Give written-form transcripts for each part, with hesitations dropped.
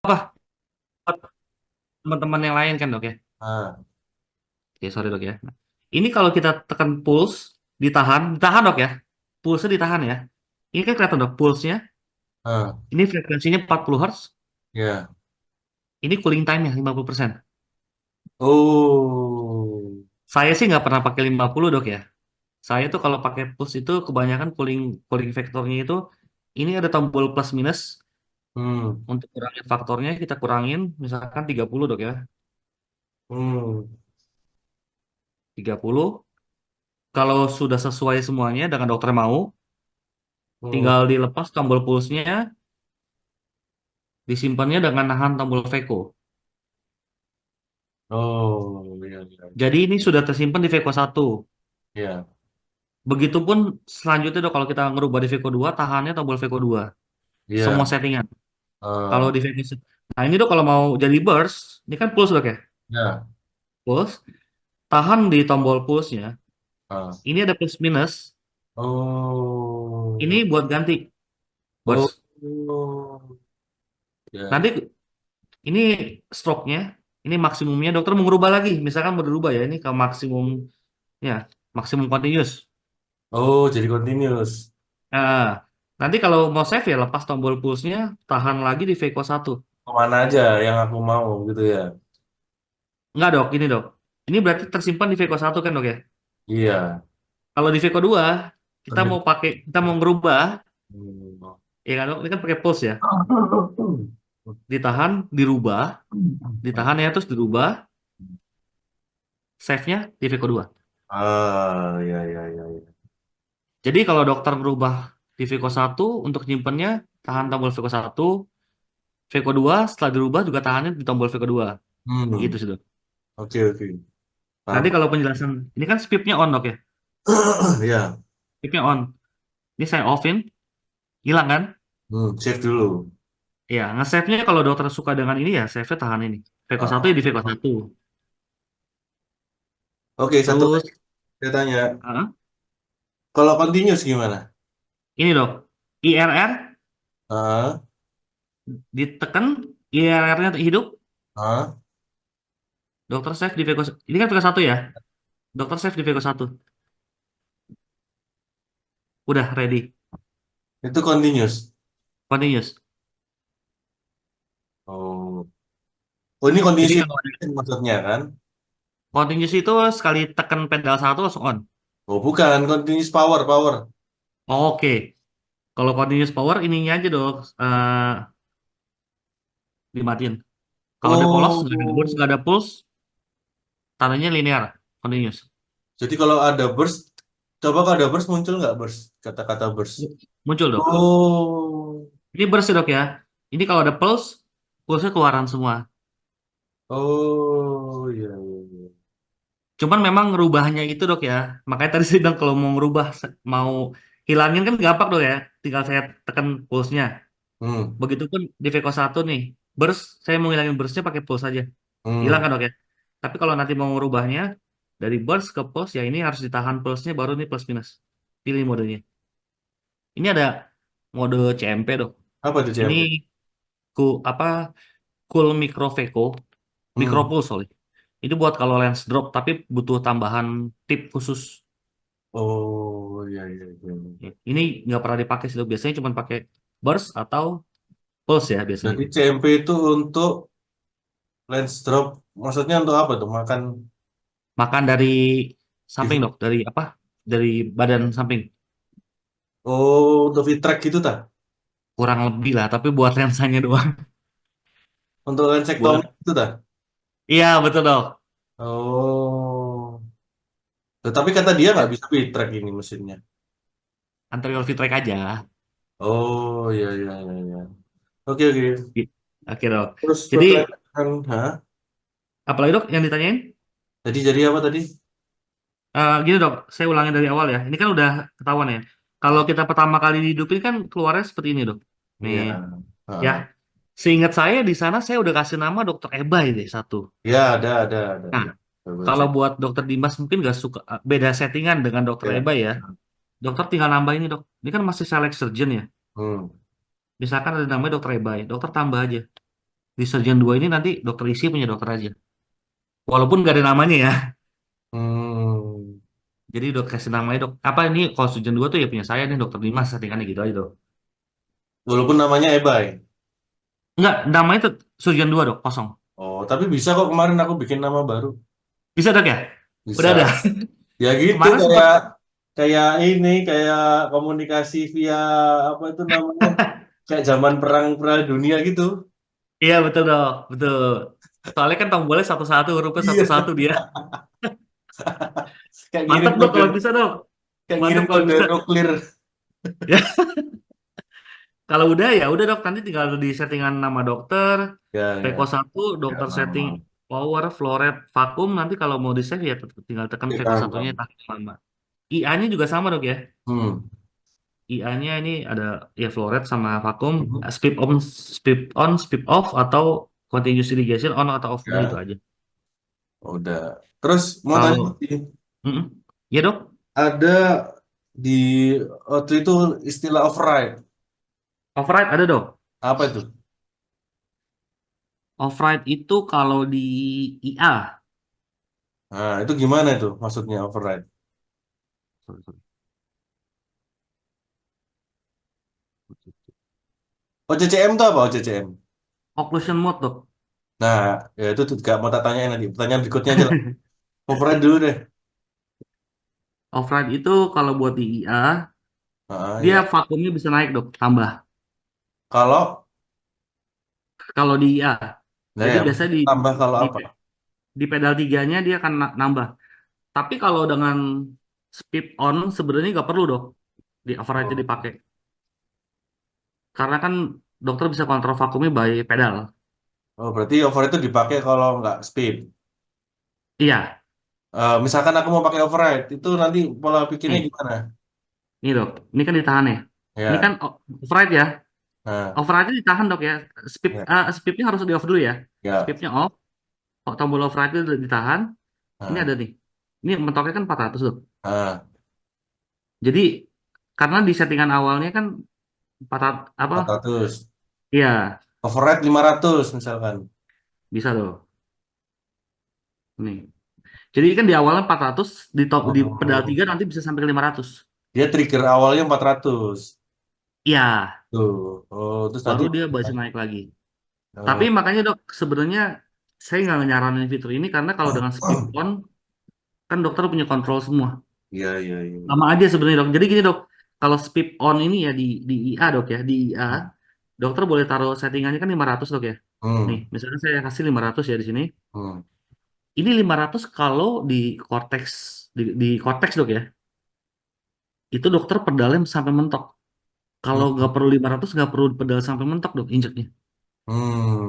Apa teman-teman yang lain kan dok ya? Ah, Oke, sorry dok ya. Ini kalau kita tekan pulse, ditahan dok ya. Pulse ditahan ya. Ini kan kelihatan dok, pulse-nya. ah, Ini frekuensinya 40 Hz. ya. Ini cooling time-nya 50%. Oh, Saya sih nggak pernah pakai 50 dok ya. Saya tuh kalau pakai pulse itu kebanyakan cooling cooling faktornya itu ini ada tombol plus minus hmm, untuk kurangin faktornya kita kurangin misalkan 30 dok ya. hmm, 30. Kalau sudah sesuai semuanya dengan dokter mau, hmm. tinggal dilepas tombol pulse-nya, disimpannya dengan nahan tombol Veco. Oh, iya, iya, Jadi ini sudah tersimpan di Veco 1. iya, Begitupun selanjutnya dok, kalau kita ngerubah di Veco 2, tahannya tombol Veco 2. Semua iya, settingan. Kalau ah, di Veco Nah ini dok kalau mau jadi burst, ini kan pulse dok ya. ya, Pulse, tahan di tombol pulse-nya. ah. Ini ada plus minus. Ini Oh, buat ganti oh, burst. ya, Nanti ya. ini stroke-nya, ini maksimumnya dokter mau ngerubah lagi. Misalkan mau dirubah ya, ini ke maksimum ya, maksimum continuous. Oh, jadi continuous. Nah, nanti kalau mau save ya lepas tombol pulse-nya, tahan lagi di Veco 1. Kemana aja yang aku mau gitu ya? Enggak dok, ini dok. Ini berarti tersimpan di Veco 1 kan dok ya? Iya. Kalau di Veco 2, Terus- kita mau ngerubah, Hmm. ya kan dok, ini kan pakai pulse ya. Ditahan, dirubah, ditahan ya terus dirubah, save-nya di Veco 2. Ah, ya, ya, ya, ya. Jadi kalau dokter merubah di Veco 1 untuk nyimpennya, tahan tombol Veco 1, Veco 2 setelah dirubah juga tahannya di tombol Veco 2. Gitu Hmm. sih dok. Oke, oke. Nanti Paham. kalau penjelasan, ini kan speednya on dok ya. Ya, Speednya on. Ini saya offin, hilang kan? save dulu. Ya, nge-save-nya kalau dokter suka dengan ini ya, save-nya tahan ini. Veco 1 ya Ah. di Veco 1. Oke, satu Terus, lagi saya tanya. ah, Kalau continuous gimana? ini dok, IRR Ah, ditekan, IRR-nya hidup, ah, dokter save di Veco, ini kan Veco 1 ya, dokter save di Veco 1. Udah ready, itu continuous. continuous. Oh, oh ini Jadi continuous kalau ada maksudnya kan? continuous itu sekali tekan pedal satu langsung on. Oh, bukan continuous power, power. Oke, kalau continuous power ininya aja dok, dimatiin. Kalau ada polos, nggak ada burst, Oh, nggak ada pulse, tandanya linear, continuous. jadi kalau ada burst, coba kalau ada burst muncul nggak burst? Kata-kata burst. Muncul dok. Oh, Ini burst ya dok ya. Ini kalau ada pulse, pulse-nya keluaran semua. oh, iya, iya, iya. Cuman memang ngerubahnya itu dok ya. Makanya tadi saya bilang kalau mau ngerubah, mau hilangin kan gampang dok ya. Tinggal saya tekan pulse-nya. Hmm, Begitupun di Veco 1 nih. Burst, saya mau hilangin burst-nya pakai pulse aja. Hilang hmm. kan dok ya. Tapi kalau nanti mau ngerubahnya, dari burst ke pulse, ya ini harus ditahan pulse-nya baru nih plus minus. Pilih modenya. Ini ada mode CMP dok. Apa itu Ini CMP? apa, cool micro Veco. Micro Hmm. pulse sorry. Itu buat kalau lens drop, tapi butuh tambahan tip khusus. Oh, iya, iya, iya. Ya, ini nggak pernah dipakai sih, Dok. Biasanya cuma pakai burst atau pulse ya biasanya. Jadi CMP itu untuk lens drop, maksudnya untuk apa tuh? Makan Makan dari samping, TV. Dok. Dari apa? Dari badan samping. Oh, untuk V-track gitu tak? Kurang lebih lah, tapi buat lensanya doang. Untuk lensektomi Buat. itu tak? Iya, betul, Dok. Oh, tetapi kata dia nggak Ya, bisa V-track ini mesinnya. anterior V-track aja. Oh, iya, iya, iya, iya. Oke, oke. Oke, Dok. Terus Jadi, pertanyaan, hah? apalagi, Dok, yang ditanyain? Jadi apa tadi? Gini, Dok. Saya ulangin dari awal ya. Ini kan udah ketahuan ya. Kalau kita pertama kali dihidupin kan keluarnya seperti ini, Dok. Nih, Iya. ya. Ah. Seingat saya di sana saya udah kasih nama Dokter Ebay deh satu. Ya, ada. Nah, Ya. Coba kalau cek. buat Dokter Dimas mungkin nggak suka beda settingan dengan Dokter Ya. Ebay ya. Dokter tinggal nambah ini dok. Ini kan masih select surgeon ya. Hmm. Misalkan ada namanya Dokter Ebay, dokter tambah aja. Di Surgeon 2 ini nanti dokter isi punya dokter aja. Walaupun gak ada namanya ya. Hmm. Jadi dok kasih namanya dok. Apa ini kalau Surgeon 2 tuh ya punya saya nih dokter Dimas settingannya gitu aja dok. Walaupun namanya Ebay. Enggak, namanya tuh Surgeon 2 dok, kosong. Oh, tapi bisa kok kemarin aku bikin nama baru. Bisa dok ya? Udah Bisa. ada. Ya gitu Kemarin sempat. kayak kayak ini kayak komunikasi via apa itu namanya? Kayak zaman perang dunia gitu. Iya betul dok, betul. Soalnya kan tombolnya satu-satu, hurufnya Iya, satu-satu dia. kayak ngirim Mantap dok kode kalau bisa dok. kayak Mantap ngirim kalau kode bisa. nuklir. Ya, kalau udah ya udah dok, nanti tinggal di settingan nama dokter, Ya, Peko ya. satu, Ya, dokter setting nama. power, floret, vakum. Nanti kalau mau di save ya tinggal tekan Ya, Peko paham, satunya paham. tahan lama. IA-nya juga sama dok ya. Hmm. IA-nya ini ada ya floret sama vakum, Mhm. speed on, speed off atau continuous irrigation on atau off udah itu Ya, aja. udah. Terus mau tanya Kalau lagi, mm-mm. Ya dok, ada di waktu itu istilah override. override ada dok. Apa itu? Override itu kalau di IA. Nah, itu gimana itu maksudnya override? Sorry, sorry. OCCM itu apa OCCM? Occlusion mode dok. Nah, ya itu tuh gak mau tak tanyain nanti. Pertanyaan berikutnya aja lah. Override dulu deh. Override itu kalau buat di IA, Ah, dia ya. vakumnya bisa naik dok, tambah. Kalau, Kalau di IA, nah jadi ya, biasanya tambah kalau di, apa? di pedal tiganya dia akan nambah. Tapi kalau dengan speed on sebenarnya nggak perlu dok, di override Oh, dipakai. Karena kan dokter bisa kontrol vakumnya by pedal. oh, berarti override itu dipakai kalau nggak speed. Iya, Misalkan aku mau pakai override, itu nanti pola pikirnya nih, gimana? nih dok. Ini kan ditahan ya. Ini kan Ya, override ya. nah, Override ditahan dok ya. ya, Speednya harus di off dulu ya. ya, Speednya off. Kok tombol override itu ditahan. Ini nah, ada nih. Ini mentoknya kan 400 dok. nah, Jadi karena di settingan awalnya kan 400 apa? 400. Iya, Override 500 misalkan. bisa dong. Nih. Jadi kan di awalnya 400 di pedal Oh, 3 nanti bisa sampai ke 500. dia trigger awalnya 400. Iya, Tuh, oh, terus nanti, baru dia bisa naik lagi. Tapi oh, makanya dok, sebenarnya saya nggak nyaranin fitur ini karena kalau dengan speed on kan dokter punya kontrol semua. iya, iya, iya. Sama aja sebenarnya dok. Jadi gini dok, kalau speed on ini ya di IA dok ya, di IA dokter boleh taruh settingannya kan 500 dok ya. Nih, Hmm, misalnya saya kasih 500 ya di sini. hmm, Ini 500 kalau Cortex di Cortex dok ya. Itu dokter pedalnya sampai mentok. Kalau hmm, nggak perlu 500 nggak perlu pedal sampai mentok dok injeknya.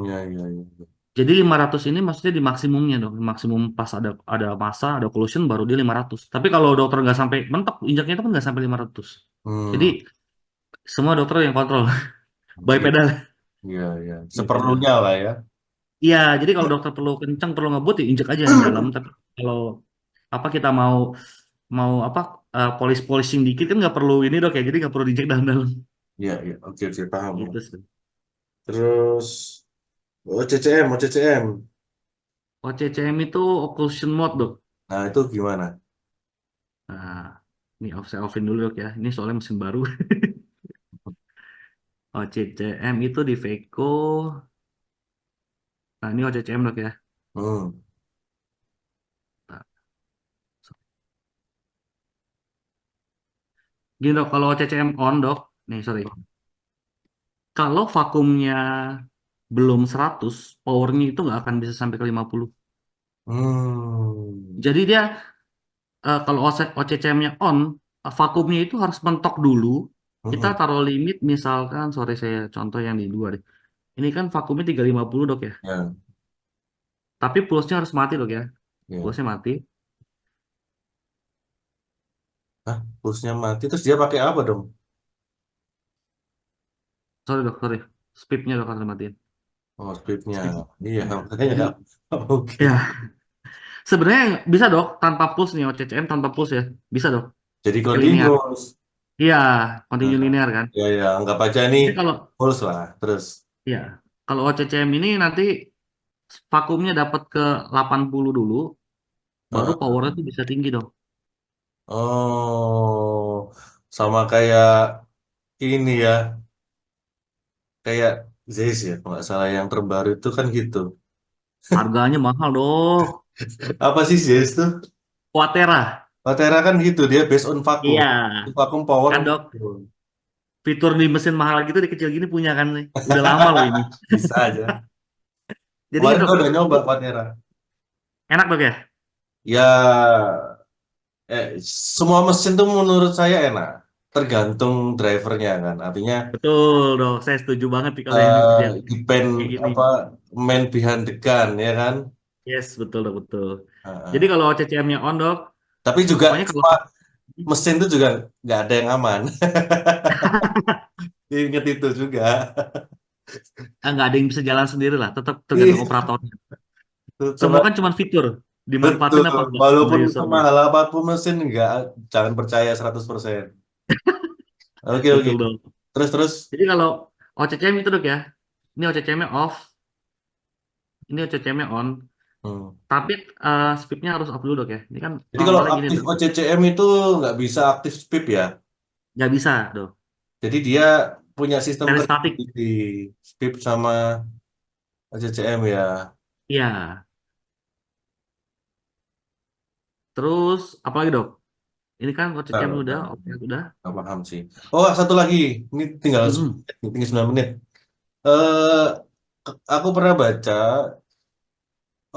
iya, iya, iya. Jadi 500 ini maksudnya di maksimumnya dong, maksimum pas ada masa, ada occlusion baru dia 500. Tapi kalau dokter nggak sampai mentok, injaknya itu kan nggak sampai 500. Jadi Hmm, semua dokter yang kontrol by iya, pedal iya, iya. gitu dok. Seperlunya lah ya. Iya, jadi kalau dokter perlu kencang, perlu ngebut ya injek aja yang dalam. Tapi kalau apa kita mau mau apa polishing dikit kan nggak perlu ini dok ya, jadi nggak perlu diinjek dalam-dalam. Iya, iya. Oke, oke, paham. Gitu sih. Terus, OCCM, OCCM. OCCM itu occlusion mode dok. Nah, itu gimana? Nah, ini saya offin dulu dok ya. Ini soalnya mesin baru. OCCM itu di Veco. Nah, ini OCCM dok ya. Hmm, Nah, gini dok, kalau OCCM on dok, nih sorry. Kalau vakumnya belum 100, powernya itu nggak akan bisa sampai ke 50. hmm, Jadi dia kalau OCCM-nya on, vakumnya itu harus mentok dulu. Kita hmm, taruh limit misalkan, sorry saya contoh yang di dua deh. Ini kan vakumnya 350 dok ya. ya, Tapi pulsnya harus mati dok ya. ya. Pulsnya mati. Hah, pulsnya mati. Terus dia pakai apa dong? Sorry dok, sorry. Speednya dok harus matiin. Oh, speednya. Speed. Iya, Ya. makanya Jadi, nggak mungkin. ya sebenarnya bisa dok tanpa puls nih OCCM tanpa puls ya. Bisa dok. Jadi Dia linear. continuous. Iya, Nah, continue linear kan. ya, ya, anggap aja ini Tapi kalau pulse lah. Terus, ya Kalau OCCM ini nanti vakumnya dapat ke 80 dulu, baru Heeh. powernya tuh bisa tinggi dong. Oh, sama kayak ini ya, kayak Zeiss ya, kalau nggak salah yang terbaru itu kan gitu. Harganya mahal dong. Apa sih Zeiss tuh? Quatera. Patera kan gitu, dia based on vacuum. Iya, Vacuum power. kan dok. Fitur di mesin mahal gitu di kecil gini punya kan nih. Udah lama loh ini. Bisa aja. Jadi Kemarin gitu, gue udah nyoba Patera. enak dok ya? Ya, semua mesin tuh menurut saya enak. Tergantung drivernya kan. Artinya Betul dong, saya setuju banget nih kalau yang depend kayak gini. apa man behind the gun ya kan. Yes, betul dok, betul. Jadi Heeh. kalau CCM-nya on dok, Tapi juga pokoknya kalau semua mesin itu juga nggak ada yang aman. Ingat itu juga. nggak ada yang bisa jalan sendiri lah, tetap tergantung Iya, operatornya. Semua tetap kan cuma fitur, betul. dimanfaatin apa enggak sama Walaupun usernya. semahal apapun mesin nggak, jangan percaya 100%. Oke, oke. Betul dong. Terus terus. Jadi kalau OCCM itu dok ya, ini OCCM-nya off, ini OCCM-nya on, Hmm. tapi speed-nya harus off dulu dok ya. Ini kan Jadi kalau normalnya gini aktif dok, OCCM itu nggak bisa aktif SPIP ya. nggak bisa dok, Jadi dia punya sistem stereo static. tersendiri SPIP sama OCCM ya. Iya. Terus apalagi dok? Ini kan Nggak, OCCM udah, nggak, oke udah. nggak paham sih. Oh, satu lagi. Ini tinggal Mm-mm. tinggal 9 menit. Eh, aku pernah baca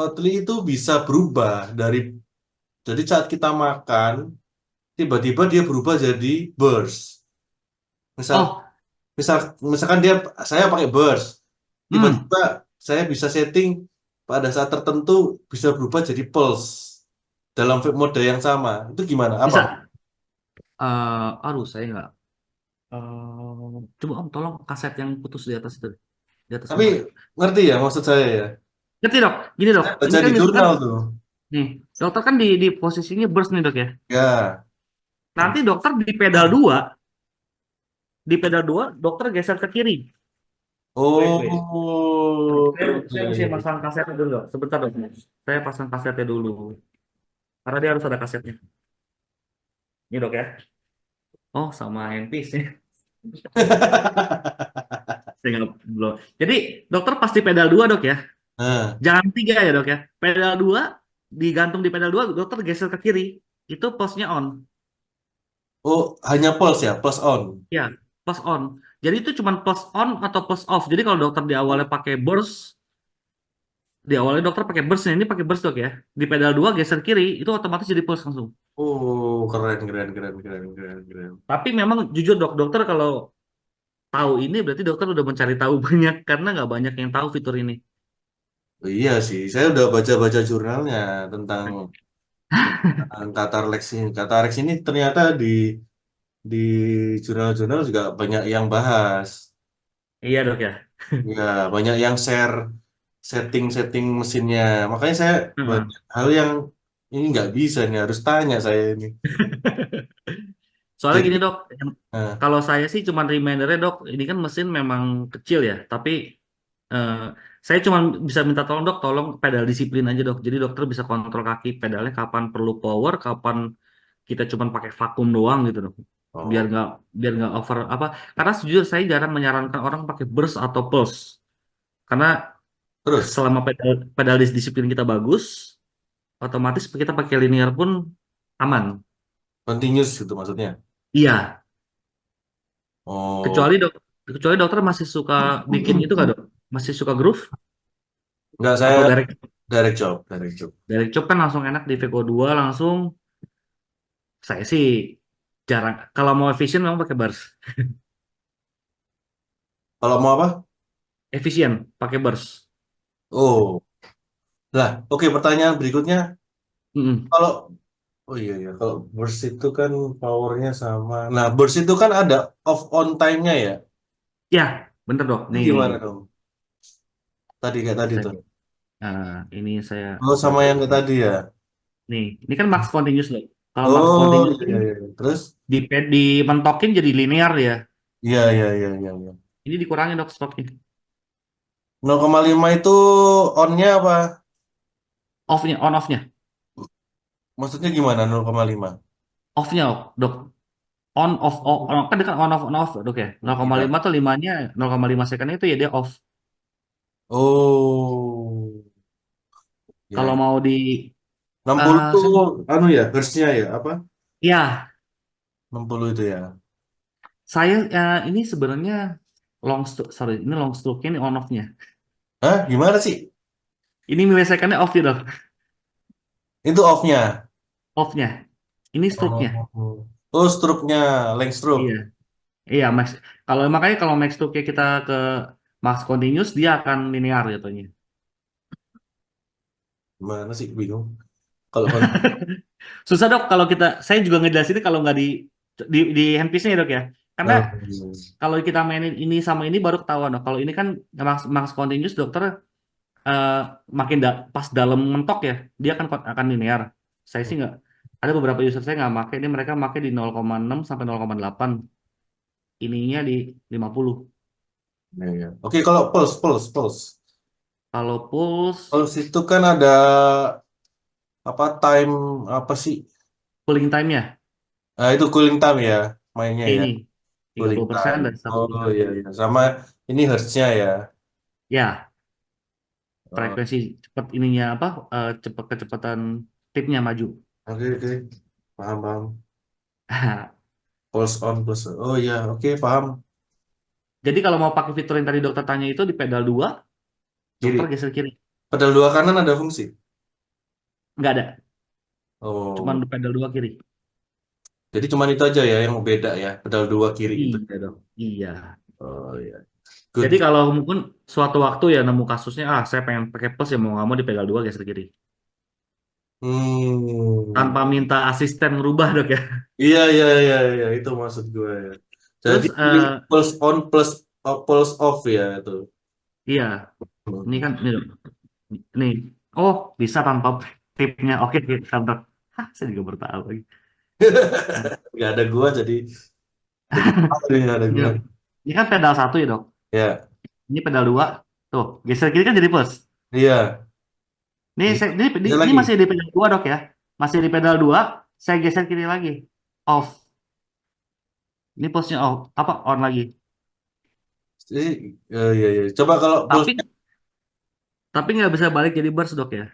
Oatly itu bisa berubah dari jadi saat kita makan tiba-tiba dia berubah jadi burst. Misal Oh, misal misalkan saya pakai burst, hmm, tiba-tiba saya bisa setting pada saat tertentu bisa berubah jadi pulse dalam mode yang sama. Itu gimana? Apa? bisa. Aduh, saya nggak. Coba om tolong kaset yang putus di atas itu, di atas Tapi lemari. ngerti ya maksud saya ya. Ngerti dok? Gini dok, Saya ini baca kan di misalkan jurnal tuh. nih, dokter kan di posisinya burst nih dok ya. Ya. Nanti dokter di pedal 2, di pedal 2 dokter geser ke kiri. Wait, wait. Oh, Saya iya, mesti iya. pasang kasetnya dulu dok. Sebentar dok. Saya pasang kasetnya dulu. Karena dia harus ada kasetnya. Ini dok ya. Oh, sama handpiece nya. Saya nggak belum. Jadi dokter pasti pedal 2 dok ya. Nah, Jangan 3 ya dok ya. Pedal 2 digantung di pedal 2 dokter geser ke kiri. Itu pulse-nya on. oh hanya pulse ya, plus on. Ya, pulse on. Jadi itu cuma pulse on atau pulse off. Jadi kalau dokter di awalnya pakai burst, di awalnya dokter pakai burst, ini pakai burst dok ya. Di pedal 2 geser kiri, itu otomatis jadi pulse langsung. Oh, keren, keren, keren, keren, keren, keren. Tapi memang jujur dok, dokter kalau tahu ini berarti dokter udah mencari tahu banyak karena nggak banyak yang tahu fitur ini. Oh, iya sih, saya udah baca-baca jurnalnya tentang Qatar Lex ini. Qatar Lex ini ternyata di jurnal-jurnal juga banyak yang bahas. Iya dok ya. Ya, banyak yang share setting-setting mesinnya. Makanya saya Heeh. banyak hal yang ini nggak bisa nih, harus tanya saya ini. Soalnya Jadi, gini dok, nah, kalau saya sih cuman remindernya dok, ini kan mesin memang kecil ya, tapi eh, saya cuma bisa minta tolong dok, tolong pedal disiplin aja dok. Jadi dokter bisa kontrol kaki pedalnya kapan perlu power, kapan kita cuma pakai vakum doang gitu dok. Biar oh, nggak biar nggak over apa? Karena sejujur saya jarang menyarankan orang pakai burst atau pulse, karena terus selama pedal disiplin kita bagus, otomatis kita pakai linear pun aman. continuous gitu maksudnya. Iya, Oh, kecuali dok, kecuali dokter masih suka bikin itu nggak dok? Masih suka groove nggak saya atau direct direct job, direct job. direct chop kan langsung enak di VK 2 langsung. Saya sih jarang. Kalau mau efisien memang pakai bars. Kalau mau apa? Efisien pakai bars. Oh, lah, oke pertanyaan berikutnya. Mm-mm. Kalau oh iya ya, kalau burst itu kan powernya sama. Nah, burst itu kan ada off on time-nya ya. Ya, bener dok. Itu Nih, gimana dong? Tadi kayak tadi saya, tuh. ini saya Oh, sama buka. yang kayak tadi ya. Nih, ini kan max continuous loh. Kalau max Oh continuous iya, ini iya, iya. Terus? dimentokin jadi linear ya. Iya, iya, iya, iya, iya. Ini dikurangin dok stoknya. 0,5 itu on-nya apa? Off-nya, on off-nya. Maksudnya gimana 0,5? Off-nya, dok. On off, kan dekat on off, dok ya. nol koma Iya. lima tuh 0,5 second itu ya dia off. Oh, ya, Kalau ya. mau di 60 tuh saya, anu ya, hertznya ya, apa? ya 60 itu ya. saya ini sebenarnya sorry, ini long stroke ini on off-nya. Hah, gimana sih? Ini millisecond-nya off ya, dok. Itu off-nya. Off-nya. Ini stroke-nya. Oh, oh stroke-nya, length stroke. Iya. Iya, max. Makanya kalau max stroke kita ke max continuous dia akan linear jatuhnya. Gimana sih, bingung. Kalau kon- Susah dok kalau saya juga ngejelasin kalau nggak di handpiece-nya ya dok ya. Karena oh, kalau kita mainin ini sama ini baru ketahuan dok. Kalau ini kan max, max continuous dokter eh, makin pas dalam mentok ya, dia akan linear. Saya sih nggak, ada beberapa user saya nggak pakai, ini mereka pakai di 0,6 sampai 0,8, ininya di 50. ya, ya. Oke, kalau pulse. Kalau pulse, Pulse itu kan ada apa time apa sih? cooling time-nya Nah, itu cooling time ya, mainnya ya. ini tiga Cooling puluh persen time. dan satu Oh persen iya iya, sama ini hertznya ya. Ya, Oh, frekuensi cepat ininya apa? Cepat kecepatan tipnya maju. oke oke. Paham paham. Pulse on pulse. Oh iya, oke paham. Jadi kalau mau pakai fitur yang tadi dokter tanya itu di pedal 2, Kiri. dokter geser kiri. Pedal dua kanan ada fungsi. Nggak ada, cuman Oh, di pedal 2 kiri. jadi cuman itu aja ya yang beda ya. Pedal dua kiri itu. Iya dong. Iya. Oh iya. Jadi Good. kalau mungkin suatu waktu ya nemu kasusnya, saya pengen pakai plus ya mau nggak mau di pedal 2 geser kiri. Hmm. Tanpa minta asisten rubah dok ya. Iya iya iya iya itu maksud gue ya. Jadi Terus pulse on plus pulse off ya itu. iya, ini kan ini dok. Nih. Oh, bisa tanpa tipnya. Oke, tanpa. Hah, saya juga baru tahu lagi. Nah, Gak ada gua jadi apa nih ada ini gua. dok. Ini kan pedal satu ya dok. Ya, Ini pedal 2. Tuh, geser kiri kan jadi plus. iya. Ini, Bisa, bisa ini lagi. masih di pedal 2 dok ya. Masih di pedal 2. Saya geser kiri lagi. Off. Ini plusnya off. Apa? On lagi. Iya iya. Coba kalau Tapi pulse nggak bisa balik jadi burst dok ya.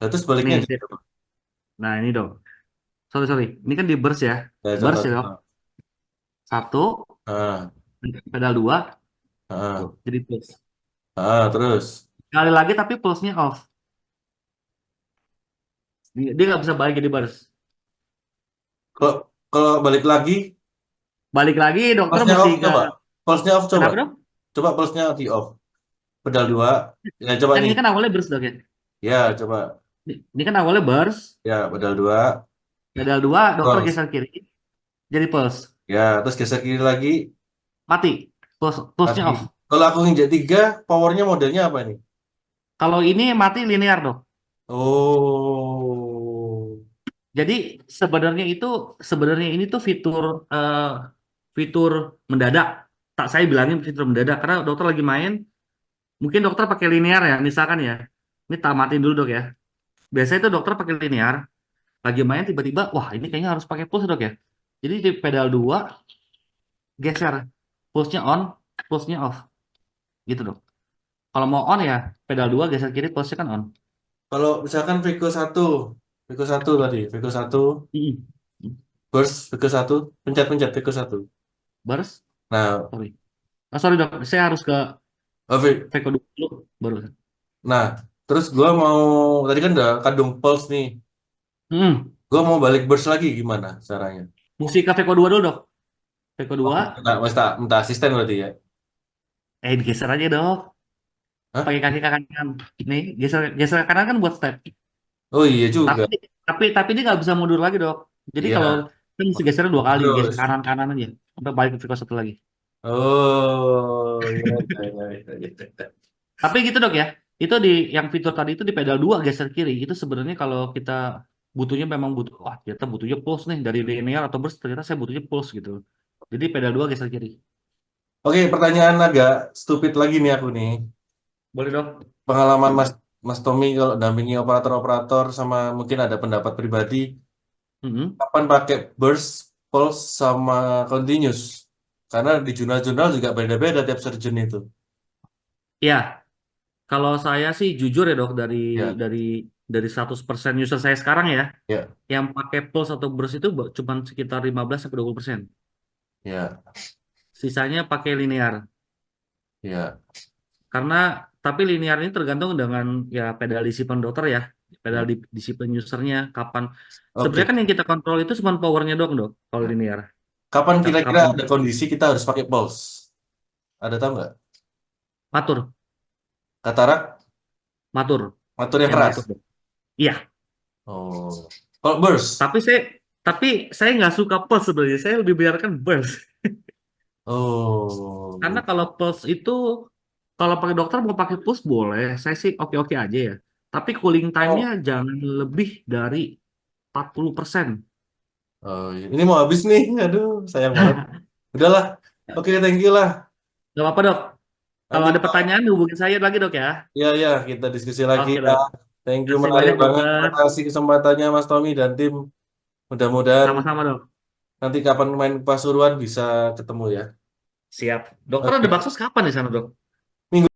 terus baliknya Nih, jadi apa? nah ini dok. Sorry. Ini kan di burst ya. Ya, Burst contoh ya dok. contoh. Satu. Ah, Pedal 2. Tuh, ah, jadi plus. terus Kali lagi tapi plusnya off. Dia nggak bisa balik jadi burst. kalau kalau balik lagi Balik lagi dokter pulse-nya mesti off ke. coba. Pulse-nya off coba. Kenapa dok? Coba pulse-nya di off. Pedal dua. Ya coba Kan nih. ini kan awalnya burst dok ya. Ya, coba. Ini kan awalnya burst. Ya, pedal dua. Pedal 2, dokter Pulse. geser kiri. Jadi pulse. Ya, terus geser kiri lagi. Mati. Plusnya Mati. off. Kalau aku injek tiga, powernya modelnya apa nih? Kalau ini mati linear dok. Oh, Jadi sebenarnya ini tuh fitur mendadak. Tak saya bilangin fitur mendadak karena dokter lagi main, mungkin dokter pakai linear ya, misalkan ya. Ini tamatin dulu dok ya. Biasanya itu dokter pakai linear, lagi main tiba-tiba, wah ini kayaknya harus pakai push dok ya. Jadi di pedal 2 geser, pushnya on, pushnya off, gitu dok. Kalau mau on ya pedal 2 geser kiri, pushnya kan on. kalau misalkan Vico satu tadi, Vico satu, Mm-mm. burst Vico satu, pencet-pencet Vico satu. Baris, Nah, sorry. Sorry dok, saya harus ke Veko dulu baru. nah, terus gua mau tadi kan udah kadung pulse nih, Hmm. gua mau balik burst lagi gimana caranya? Mesti ke Veko 2 dulu dok. Veko Oh, 2, minta asisten berarti ya? digeser aja dok. Hah? Pakai kaki kanan. Nih, geser ke kanan kan buat step. Oh iya juga, Tapi tapi dia nggak bisa mundur lagi dok. Jadi kalau iya. kan mesti geser 2 kali, geser Terus, kanan kanan aja sampai balik ke Veko 1 lagi. oh iya, iya. Tapi gitu dok ya. Itu yang fitur tadi itu di pedal 2 geser kiri. Itu sebenarnya kalau kita butuhnya memang butuh, wah ternyata butuhnya pulse nih dari linear atau burst ternyata saya butuhnya pulse gitu. Jadi pedal 2 geser kiri. Oke, pertanyaan agak stupid lagi nih aku nih. Boleh dok. Pengalaman Mas Mas Tommy kalau dampingi operator-operator sama mungkin ada pendapat pribadi, Mm-mm. kapan pakai burst, pulse sama continuous? Karena di jurnal-jurnal juga beda-beda tiap surgeon itu. Ya, kalau saya sih jujur ya dok, Ya, dari dari 100% user saya sekarang ya, ya, yang pakai Pulse atau Burst itu cuma sekitar 15 sampai 20%. ya, Sisanya pakai linear. ya, Karena tapi linear ini tergantung dengan ya pedal disiplin dokter ya, pedal ya. disiplin usernya kapan. Sebenarnya Oke. kan yang kita kontrol itu cuma powernya dong dok, kalau Ya. linear. Kapan kira-kira Kapan ada kondisi kita harus pakai pulse? Ada tahu nggak? matur, Katarak, matur, motor yang yang keras. matur dok. Iya, Oh, kalau burst. tapi saya tapi saya nggak suka Pulse sebenarnya. Saya lebih biarkan Burst. Karena Oh, kalau Pulse itu kalau pakai dokter mau pakai Pulse boleh, saya sih oke-oke aja ya. Tapi cooling time-nya oh, jangan lebih dari 40%. oh, ini mau habis nih. Aduh, sayang banget. Udahlah. Oke, thank you lah. Gak apa-apa dok. Kalau Nanti ada pertanyaan hubungin saya lagi dok ya. ya ya kita diskusi lagi Oke ya. dok. Thank you, Kasih menarik banyak banget. Terima dokter. kasih kesempatannya Mas Tommy dan tim. Mudah-mudahan Sama-sama dok. nanti kapan main ke Pasuruan bisa ketemu ya. Siap. Dokter ada Oke. baksos kapan di sana dok? Minggu